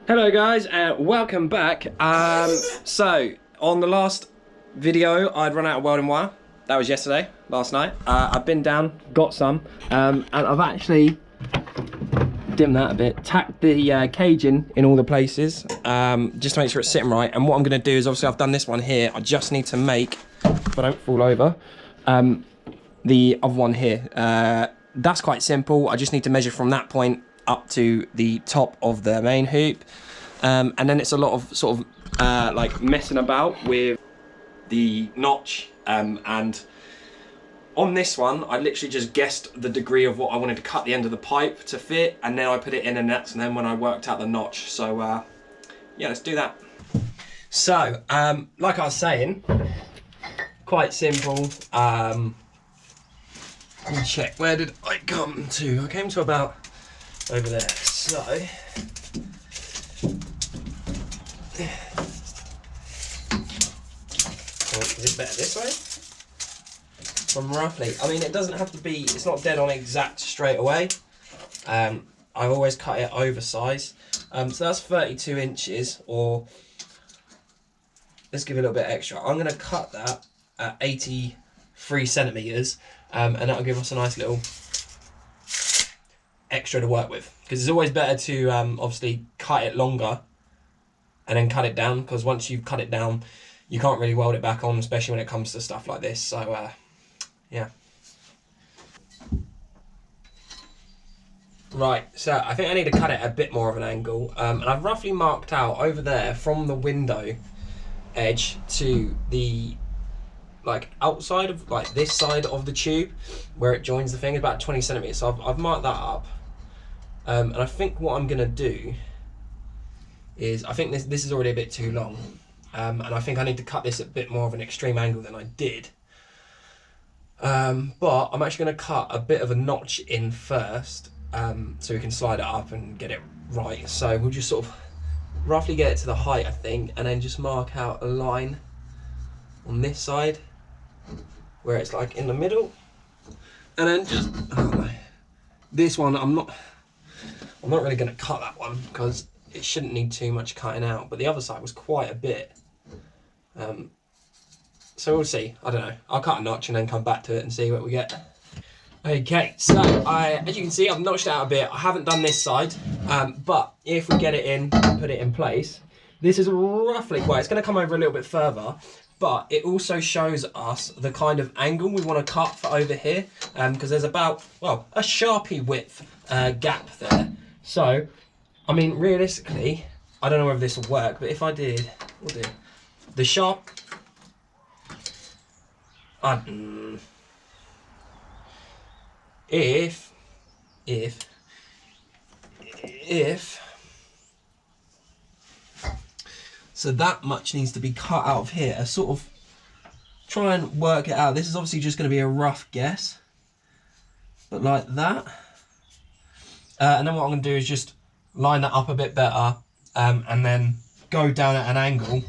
Hello guys, welcome back. So on the last video I'd run out of welding wire. That was yesterday, last night. I've been down, got some, and I've actually dimmed that a bit, tacked the cage in all the places, just to make sure it's sitting right. And what I'm going to do is, obviously I've done this one here, I just need to make, if I don't fall over, the other one here. That's quite simple. I just need to measure from that point up to the top of the main hoop, and then it's a lot of sort of like messing about with the notch, and on this one I literally just guessed the degree of what I wanted to cut the end of the pipe to fit, and then I put it in, and that's then when I worked out the notch. So yeah, let's do that. So like I was saying, quite simple. Let me check, where did I come to? I came to about over there. So is it better this way? From roughly, I mean, it doesn't have to be, it's not dead on exact straight away. I always cut it oversized. So that's 32 inches, or let's give it a little bit extra. I'm going to cut that at 83 centimeters, and that'll give us a nice little extra to work with, because it's always better to obviously cut it longer and then cut it down, because once you've cut it down you can't really weld it back on, especially when it comes to stuff like this. So yeah, right, so I think I need to cut it a bit more of an angle, and I've roughly marked out over there from the window edge to the like outside of like this side of the tube where it joins the thing, about 20 centimeters. So I've marked that up, and I think what I'm gonna do is, I think this is already a bit too long, and I think I need to cut this at a bit more of an extreme angle than I did, but I'm actually gonna cut a bit of a notch in first, so we can slide it up and get it right. So we'll just sort of roughly get it to the height, I think, and then just mark out a line on this side where it's like in the middle, and then just this one I'm not really going to cut that one because it shouldn't need too much cutting out, but the other side was quite a bit, so we'll see. I don't know, I'll cut a notch and then come back to it and see what we get. Okay, so as you can see, I've notched it out a bit. I haven't done this side, but if we get it in, put it in place, this is roughly, well, it's going to come over a little bit further, but it also shows us the kind of angle we want to cut for over here, because there's about, well, a Sharpie width gap there. So, I mean, realistically, I don't know whether this will work, but if I did, we'll do the sharp, if so that much needs to be cut out of here. Sort of try and work it out. This is obviously just going to be a rough guess, but like that. And then what I'm going to do is just line that up a bit better, and then go down at an angle.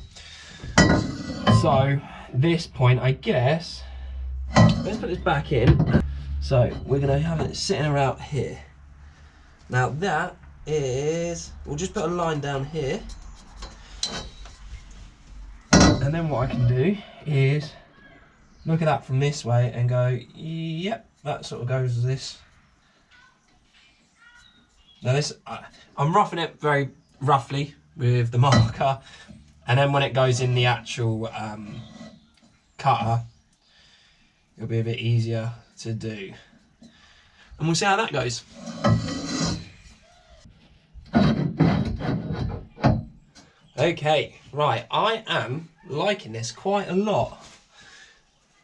So this point, I guess, let's put this back in. So we're going to have it sitting around here. Now that is, we'll just put a line down here. And then what I can do is look at that from this way and go, yep, that sort of goes as this. Now this, I'm roughing it very roughly with the marker, and then when it goes in the actual cutter, it'll be a bit easier to do. And we'll see how that goes. Okay, right, I am liking this quite a lot.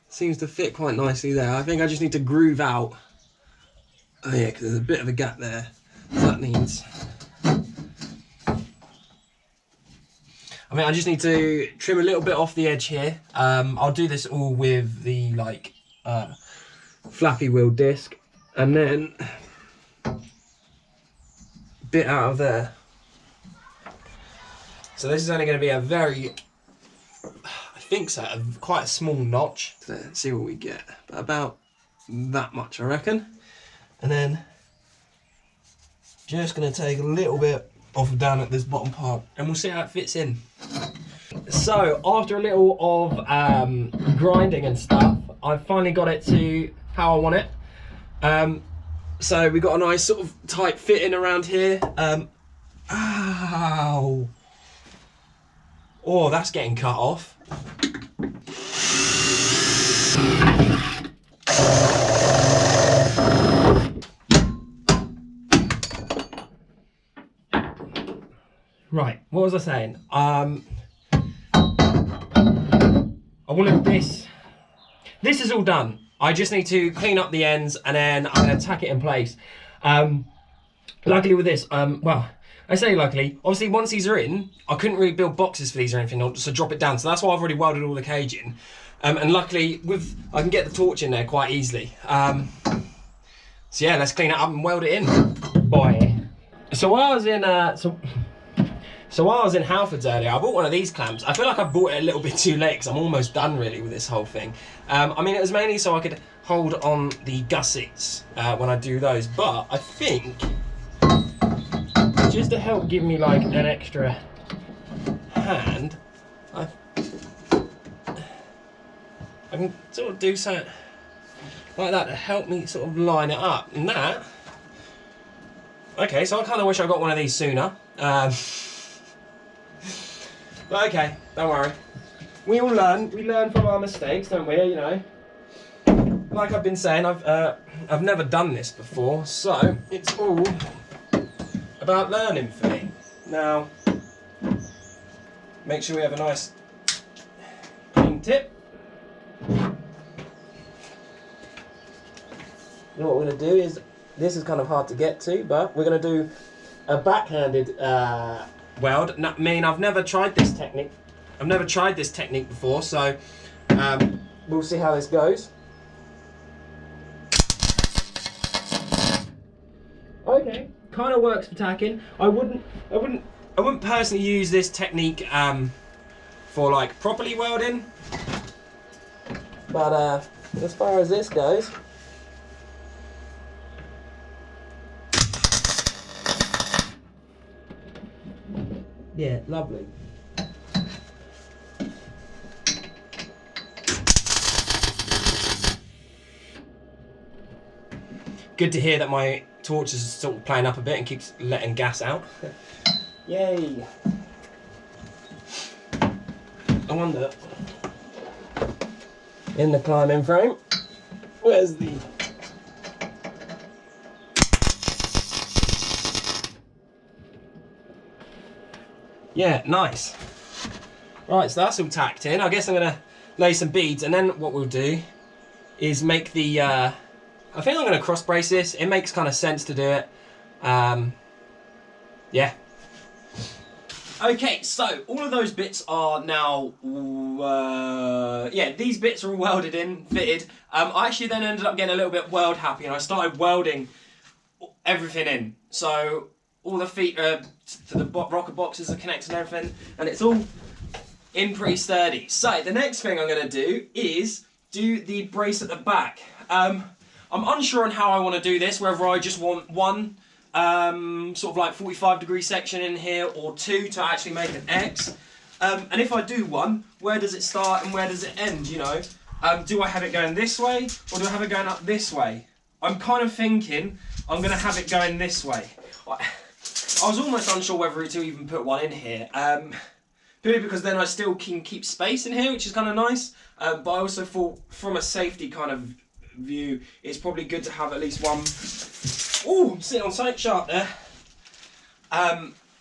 Seems to fit quite nicely there. I think I just need to groove out. Oh yeah, because there's a bit of a gap there. So that needs, I mean, I just need to trim a little bit off the edge here. I'll do this all with the like flappy wheel disc, and then bit out of there. So this is only going to be a very, I think so, quite a small notch. Let's see what we get, but about that much, I reckon. And then just going to take a little bit off down at this bottom part, and we'll see how it fits in. So after a little of grinding and stuff, I've finally got it to how I want it. So we got a nice sort of tight fitting around here. Ow! Oh, that's getting cut off. Right, what was I saying? I wanted this. This is all done. I just need to clean up the ends and then I'm going to tack it in place. Luckily with this, well, I say luckily, obviously once these are in, I couldn't really build boxes for these or anything, so drop it down. So that's why I've already welded all the cage in. And luckily, I can get the torch in there quite easily. So yeah, let's clean it up and weld it in. Boy. So while I was in, So while I was in Halfords earlier, I bought one of these clamps. I feel like I bought it a little bit too late because I'm almost done really with this whole thing. I mean, it was mainly so I could hold on the gussets when I do those, but I think just to help give me like an extra hand, I can sort of do something like that to help me sort of line it up. And that, okay, so I kind of wish I got one of these sooner. But okay, don't worry. We all learn. We learn from our mistakes, don't we? You know. Like I've been saying, I've never done this before, so it's all about learning for me. Now, make sure we have a nice clean tip. Now what we're going to do is, this is kind of hard to get to, but we're going to do a backhanded weld. I mean, I've never tried this technique. I've never tried this technique before, so we'll see how this goes. Okay, kind of works for tacking. I wouldn't personally use this technique for like properly welding, but as far as this goes. Yeah, lovely. Good to hear that my torch is sort of playing up a bit and keeps letting gas out. Yay! I wonder, in the climbing frame, where's the... Yeah, nice. Right, so that's all tacked in. I guess I'm gonna lay some beads, and then what we'll do is make the, I think I'm gonna cross brace this. It makes kind of sense to do it. Yeah. Okay, so all of those bits are now, yeah, these bits are all welded in, fitted. I actually then ended up getting a little bit weld happy, and I started welding everything in. So all the feet to the rocker boxes are connected and everything, and it's all in pretty sturdy. So the next thing I'm going to do is do the brace at the back. I'm unsure on how I want to do this, whether I just want one sort of like 45-degree section in here, or two to actually make an X. And if I do one, where does it start and where does it end, you know? Do I have it going this way, or do I have it going up this way? I'm kind of thinking I'm going to have it going this way. I was almost unsure whether to even put one in here, purely because then I still can keep space in here, which is kind of nice, but I also thought from a safety kind of view, it's probably good to have at least one, ooh, I'm sitting on something sharp there,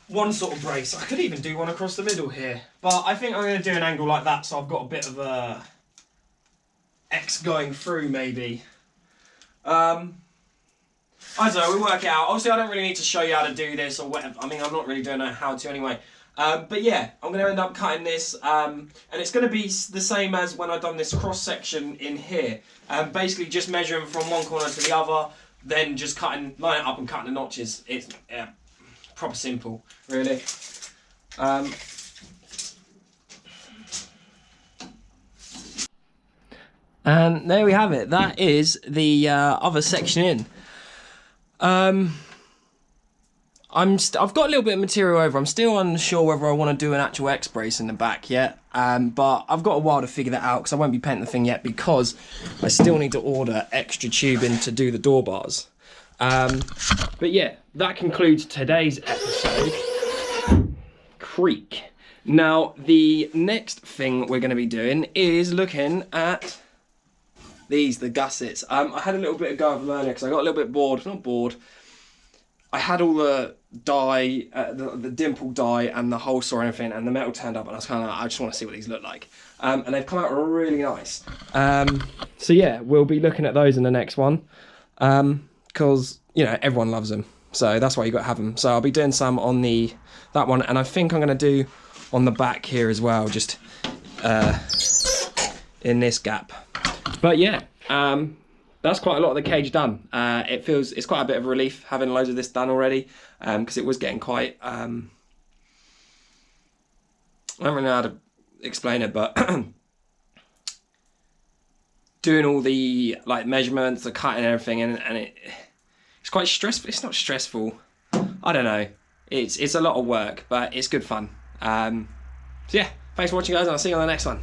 one sort of brace. I could even do one across the middle here, but I think I'm going to do an angle like that, so I've got a bit of a X going through maybe. I don't know, we'll work it out. Obviously, I don't really need to show you how to do this or whatever. I mean, I'm not really doing how to anyway. But yeah, I'm going to end up cutting this, and it's going to be the same as when I've done this cross section in here. Basically, just measuring from one corner to the other, then just line it up and cutting the notches. It's proper simple, really. And there we have it. That is the other section in. I've got a little bit of material over. I'm still unsure whether I want to do an actual X brace in the back yet. But I've got a while to figure that out because I won't be painting the thing yet because I still need to order extra tubing to do the door bars. But yeah, that concludes today's episode. Creak. Now, the next thing we're going to be doing is looking at the gussets. I had a little bit of go of them earlier because I got a little bit bored. Not bored. I had all the dye, the dimple dye and the hole saw and everything, and the metal turned up, and I was kind of like, I just want to see what these look like. And they've come out really nice. So yeah, we'll be looking at those in the next one. Because, you know, everyone loves them. So that's why you got to have them. So I'll be doing some on that one, and I think I'm going to do on the back here as well, just in this gap. But yeah, that's quite a lot of the cage done. It's quite a bit of a relief having loads of this done already, because it was getting quite, I don't really know how to explain it, but doing all the like measurements, the cutting and everything, and it's quite stressful. It's not stressful. I don't know. It's a lot of work, but it's good fun. So yeah, thanks for watching, guys, and I'll see you on the next one.